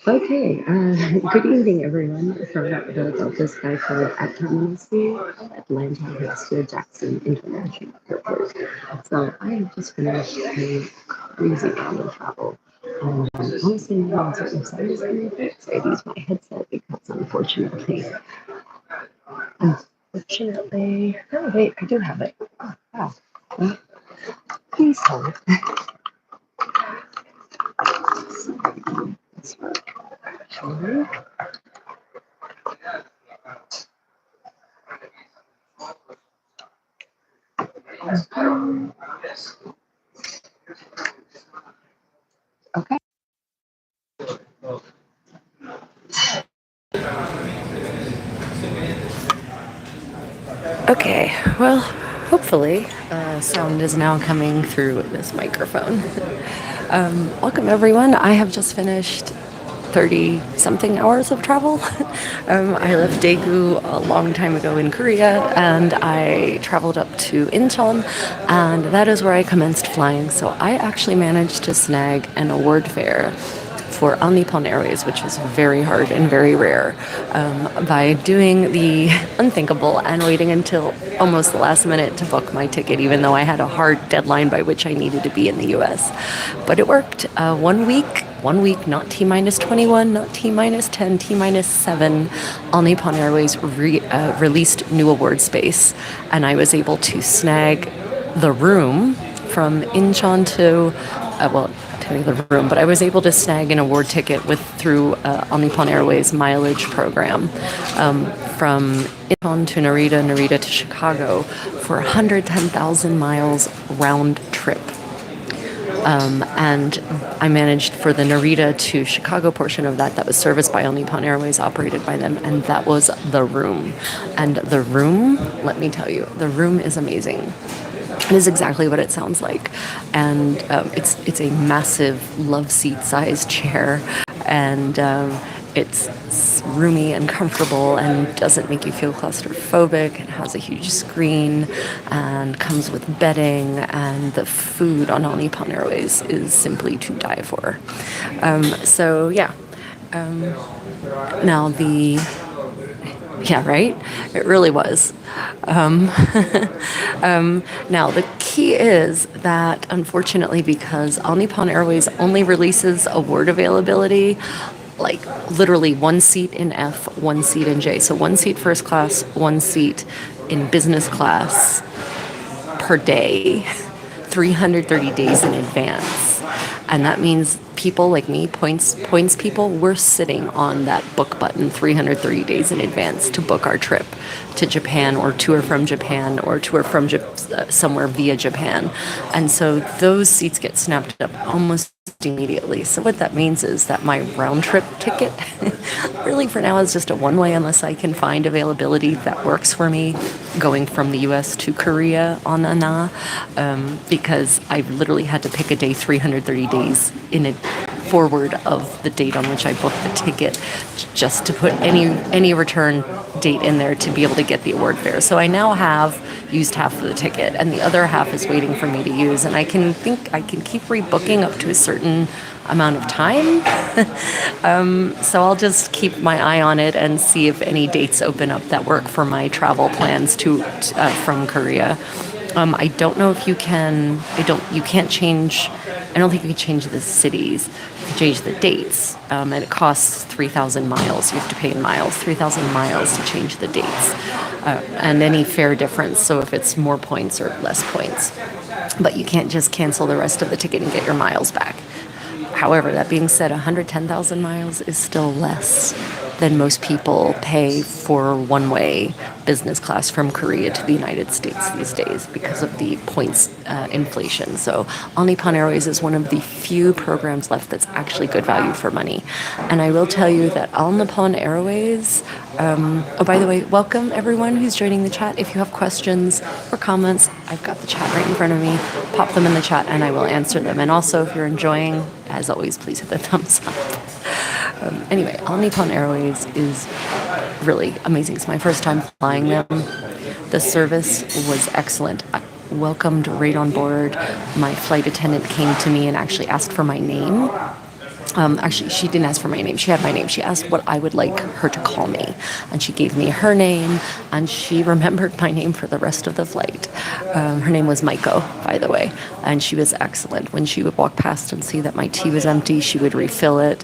Okay, good evening, everyone, from Philadelphia Skyclub at Terminal C, Atlanta Hartsfield Jackson International Airport. So I have just finished a crazy round of travel. Honestly, I'm so excited to it. So I used my headset because unfortunately, oh wait, I do have it. Oh, wow. Well, please hold. Sorry. Okay. Okay, well, hopefully, sound is now coming through this microphone. Welcome, everyone. I have just finished 30 something hours of travel. I left Daegu a long time ago in Korea and I traveled up to Incheon, and that is where I commenced flying. So I actually managed to snag an award fare for All Nippon Airways, which is very hard and very rare, by doing the unthinkable and waiting until almost the last minute to book my ticket, even though I had a hard deadline by which I needed to be in the US. But it worked. 1 week, not T minus 21, not T minus 10, T minus 7. All Nippon Airways released new award space, and I was able to snag the room from Incheon to, well, tell you the room, but I was able to snag an award ticket through All Nippon Airways mileage program, from Incheon to Narita, Narita to Chicago for 110,000 miles round trip. And I managed for the Narita to Chicago portion of that was serviced by All Nippon Airways, operated by them, and that was the room. And the room, let me tell you, the room is amazing. It is exactly what it sounds like, and it's a massive love seat sized chair, and it's roomy and comfortable and doesn't make you feel claustrophobic. It has a huge screen and comes with bedding, and the food on All Nippon Airways is simply to die for. So yeah. Now the Yeah, right? It really was. Um, Now, the key is that, unfortunately, because All Nippon Airways only releases award availability, like literally one seat in F, one seat in J. So one seat first class, one seat in business class per day, 330 days in advance. And that means people like me, points people, we're sitting on that book button 330 days in advance to book our trip to Japan, or to or from Japan, or to or from somewhere via Japan. And so those seats get snapped up almost immediately. So what that means is that my round trip ticket really for now is just a one-way, unless I can find availability that works for me going from the US to Korea on ANA, because I literally had to pick a day 330 days in it forward of the date on which I booked the ticket, just to put any return date in there to be able to get the award fare. So I now have used half of the ticket, and the other half is waiting for me to use, and I can keep rebooking up to a certain amount of time. So I'll just keep my eye on it and see if any dates open up that work for my travel plans from Korea. I don't know if you can. You can't change. I don't think you can change the cities. You can change the dates, and it costs 3,000 miles. You have to pay in miles, 3,000 miles to change the dates, and any fare difference. So if it's more points or less points, but you can't just cancel the rest of the ticket and get your miles back. However, that being said, 110,000 miles is still less than most people pay for one-way business class from Korea to the United States these days because of the points inflation. So All Nippon Airways is one of the few programs left that's actually good value for money. And I will tell you that All Nippon Airways, oh, by the way, welcome everyone who's joining the chat. If you have questions or comments, I've got the chat right in front of me. Pop them in the chat and I will answer them. And also, if you're enjoying, as always, please hit the thumbs up. Anyway, All Nippon Airways is really amazing. It's my first time flying them. The service was excellent. I welcomed right on board. My flight attendant came to me and actually asked for my name Actually, she didn't ask for my name. She had my name. She asked what I would like her to call me. And she gave me her name, and she remembered my name for the rest of the flight. Her name was Maiko, by the way, and she was excellent. When she would walk past and see that my tea was empty, she would refill it.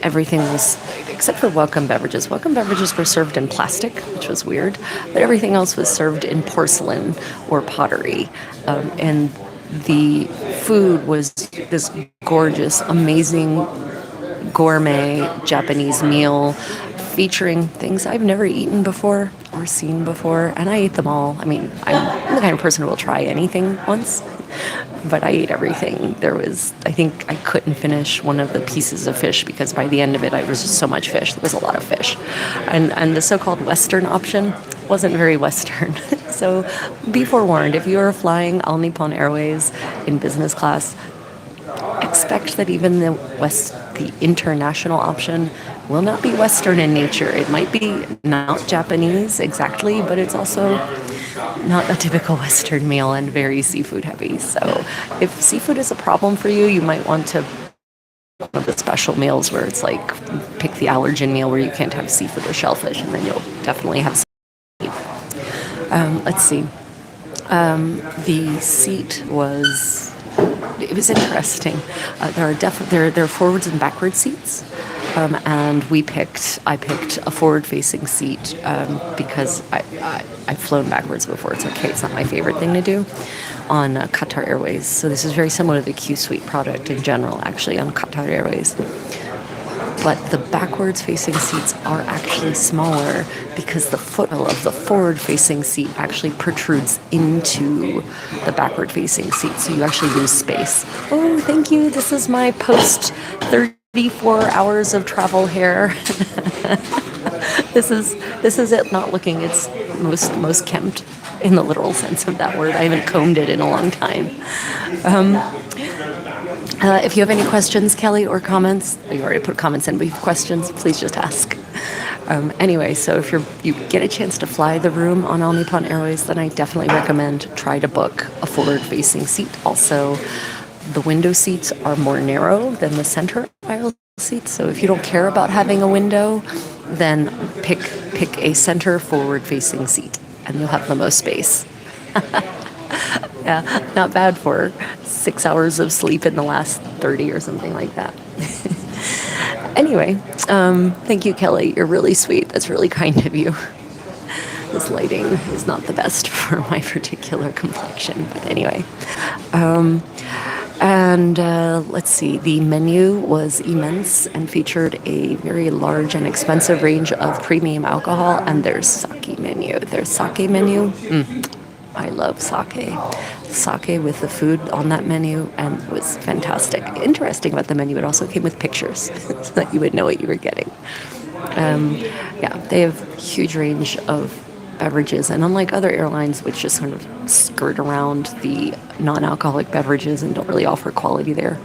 Everything was, except for welcome beverages. Welcome beverages were served in plastic, which was weird, but everything else was served in porcelain or pottery. And the food was this gorgeous, amazing gourmet Japanese meal featuring things I've never eaten before or seen before, and I ate them all. I mean, I'm the kind of person who will try anything once, but I ate everything. I think I couldn't finish one of the pieces of fish because by the end of it, I was just so much fish. There was a lot of fish. And the so-called Western option wasn't very Western. So be forewarned, if you are flying All Nippon Airways in business class, expect that even the international option will not be Western in nature. It might be not Japanese exactly, but it's also not a typical Western meal and very seafood heavy. So if seafood is a problem for you, you might want to one of the special meals where it's like pick the allergen meal where you can't have seafood or shellfish, and then you'll definitely have let's see. The seat was interesting. There are forwards and backwards seats, and I picked a forward-facing seat because I've flown backwards before. It's okay. It's not my favorite thing to do on Qatar Airways. So this is very similar to the Q Suite product in general, actually, on Qatar Airways. But the backwards-facing seats are actually smaller because the footrail of the forward-facing seat actually protrudes into the backward-facing seat, so you actually lose space. Oh, thank you. This is my post 34 hours of travel hair. This is it not looking its most kempt in the literal sense of that word. I haven't combed it in a long time. If you have any questions, Kelly, or comments, you already put comments in, but if you have questions, please just ask. Anyway, so if you get a chance to fly the room on All Nippon Airways, then I definitely recommend try to book a forward-facing seat. Also, the window seats are more narrow than the center aisle seats, so if you don't care about having a window, then pick a center forward-facing seat, and you'll have the most space. Yeah, not bad for 6 hours of sleep in the last 30 or something like that. Anyway, thank you, Kelly. You're really sweet. That's really kind of you. This lighting is not the best for my particular complexion, but anyway. Let's see, the menu was immense and featured a very large and expensive range of premium alcohol, and their sake menu. I love sake. Sake with the food on that menu, and it was fantastic. Interesting about the menu, it also came with pictures so that you would know what you were getting. They have a huge range of beverages, and unlike other airlines which just sort of skirt around the non-alcoholic beverages and don't really offer quality there,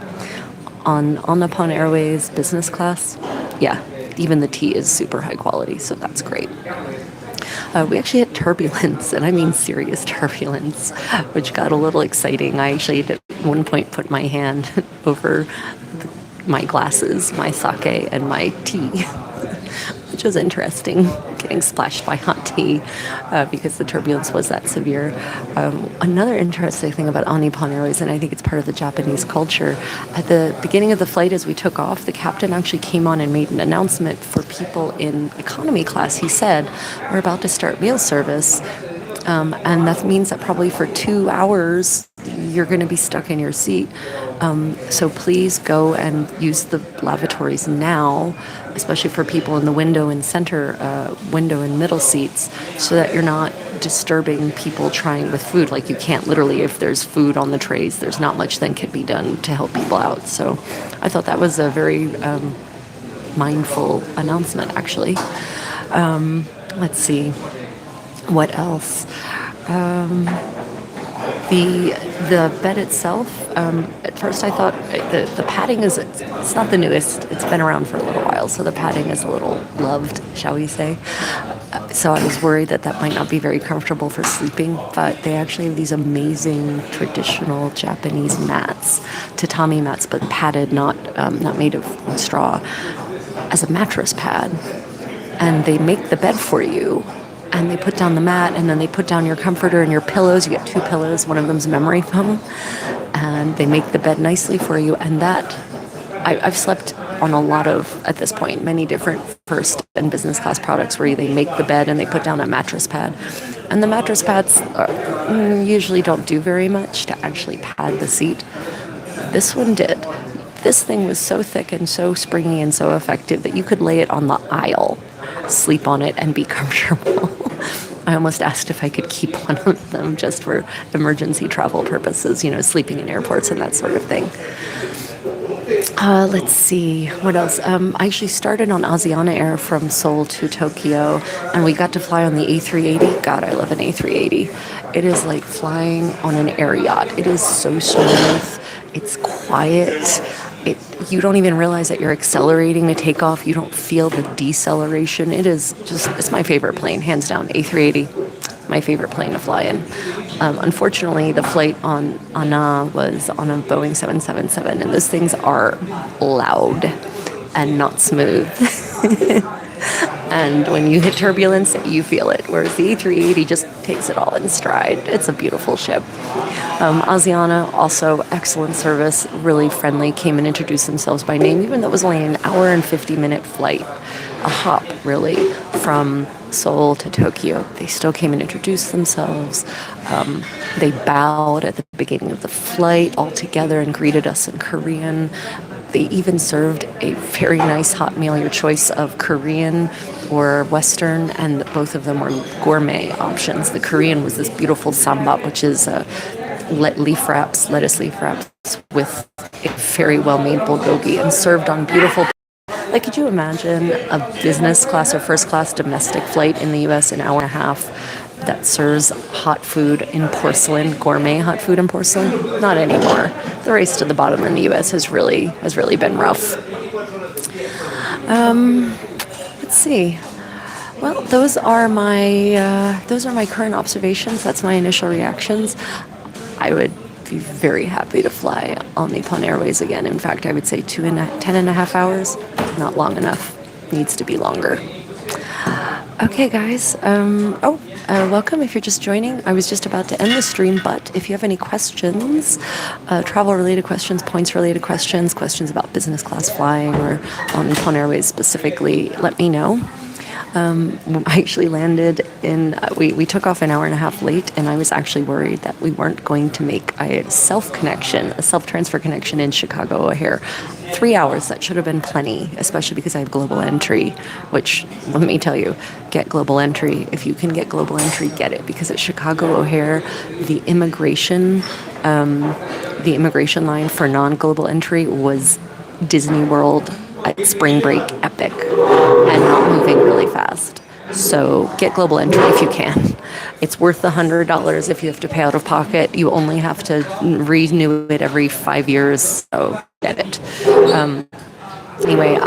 on Nippon Airways business class, even the tea is super high quality, so that's great. We actually had turbulence, and I mean serious turbulence, which got a little exciting. I actually at one point put my hand over my glasses, my sake, and my tea, which was interesting, getting splashed by hot tea because the turbulence was that severe. Another interesting thing about All Nippon Airways, and I think it's part of the Japanese culture, at the beginning of the flight as we took off, the captain actually came on and made an announcement for people in economy class. He said, we're about to start meal service, and that means that probably for 2 hours you're going to be stuck in your seat. So please go and use the lavatories now, especially for people in the window and middle seats, so that you're not disturbing people trying with food. Like you can't literally, if there's food on the trays, there's not much that can be done to help people out. So I thought that was a very mindful announcement, actually. Let's see. What else? The bed itself, at first I thought the padding it's not the newest. It's been around for a little while, so the padding is a little loved, shall we say. So I was worried that that might not be very comfortable for sleeping, but they actually have these amazing traditional Japanese mats, tatami mats, but padded, not made of straw, as a mattress pad. And they make the bed for you, and they put down the mat, and then they put down your comforter and your pillows. You get 2 pillows, one of them's memory foam, and they make the bed nicely for you. And that, I've slept on a lot of, at this point, many different first and business class products where they make the bed and they put down a mattress pad. And the mattress pads usually don't do very much to actually pad the seat. This one did. This thing was so thick and so springy and so effective that you could lay it on the aisle, sleep on it, and be comfortable. I almost asked if I could keep one of them just for emergency travel purposes, sleeping in airports and that sort of thing. Let's see, what else? I actually started on Asiana Air from Seoul to Tokyo, and we got to fly on the A380. God, I love an A380. It is like flying on an air yacht. It is so smooth. It's quiet. You don't even realize that you're accelerating to take off. You don't feel the deceleration. It's my favorite plane, hands down. A380, my favorite plane to fly in. Unfortunately, the flight on Anna was on a Boeing 777, and those things are loud and not smooth. And when you hit turbulence, you feel it, whereas the A380 just takes it all in stride. It's a beautiful ship. Asiana, also excellent service, really friendly, came and introduced themselves by name, even though it was only an hour and 50-minute flight, a hop, really, from Seoul to Tokyo. They still came and introduced themselves. They bowed at the beginning of the flight all together and greeted us in Korean. They even served a very nice hot meal, your choice of Korean or Western, and both of them were gourmet options. The Korean was this beautiful sambap, which is lettuce leaf wraps with a very well-made bulgogi and served on beautiful. Like, could you imagine a business class or first class domestic flight in the U.S. an hour and a half that serves hot food in porcelain, gourmet hot food in porcelain? Not anymore. The race to the bottom in the U.S. has really been rough. Let's see. Well, those are my current observations. That's my initial reactions. I would be very happy to fly All Nippon Airways again. In fact, I would say 10.5 hours. Not long enough. Needs to be longer. Okay, guys. Welcome if you're just joining. I was just about to end the stream, but if you have any questions, travel-related questions, points-related questions, questions about business class flying or on Nippon Airways specifically, let me know. I actually landed we took off an hour and a half late, and I was actually worried that we weren't going to make a self-transfer connection in Chicago O'Hare. 3 hours, that should have been plenty, especially because I have global entry, which, let me tell you, get global entry. If you can get global entry, get it, because at Chicago O'Hare, the immigration line for non-global entry was Disney World at spring break epic and not moving really fast. So get global entry if you can. It's worth the $100 if you have to pay out of pocket. You only have to renew it every 5 years, so get it. Anyway,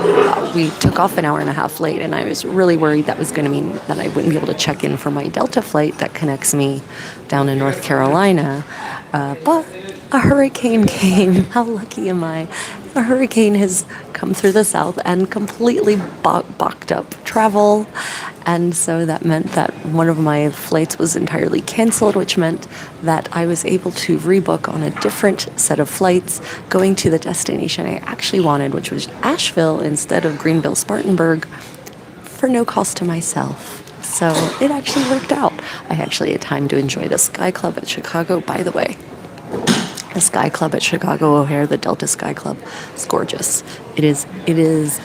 we took off an hour and a half late, and I was really worried that was going to mean that I wouldn't be able to check in for my Delta flight that connects me down in North Carolina. But a hurricane came. How lucky am I? A hurricane has come through the south and completely balked up travel. And so that meant that one of my flights was entirely canceled, which meant that I was able to rebook on a different set of flights going to the destination I actually wanted, which was Asheville instead of Greenville, Spartanburg, for no cost to myself. So it actually worked out. I actually had time to enjoy the Skyclub at Chicago, by the way. The Skyclub at Chicago O'Hare, the Delta Skyclub, is gorgeous. It is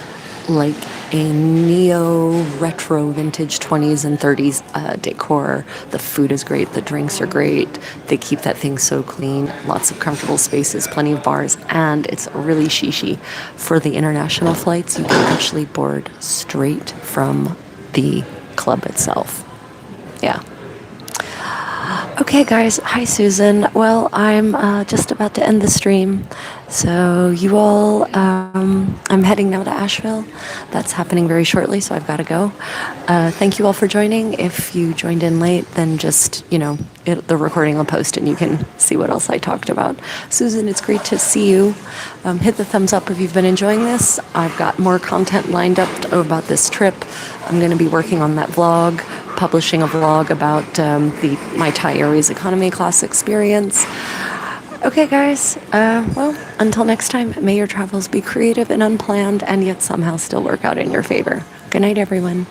like a neo-retro vintage 20s and 30s decor. The food is great. The drinks are great. They keep that thing so clean. Lots of comfortable spaces, plenty of bars, and it's really shishi. For the international flights, you can actually board straight from the club itself. Yeah. Okay, guys. Hi, Susan. Well, I'm just about to end the stream. So, you all, I'm heading now to Asheville. That's happening very shortly, so I've got to go. Thank you all for joining. If you joined in late, then just, the recording will post and you can see what else I talked about. Susan, it's great to see you. Hit the thumbs up if you've been enjoying this. I've got more content lined up about this trip. I'm going to be working on that vlog, publishing a vlog about my Thai Airways economy class experience. Okay, guys. Well, until next time, may your travels be creative and unplanned and yet somehow still work out in your favor. Good night, everyone.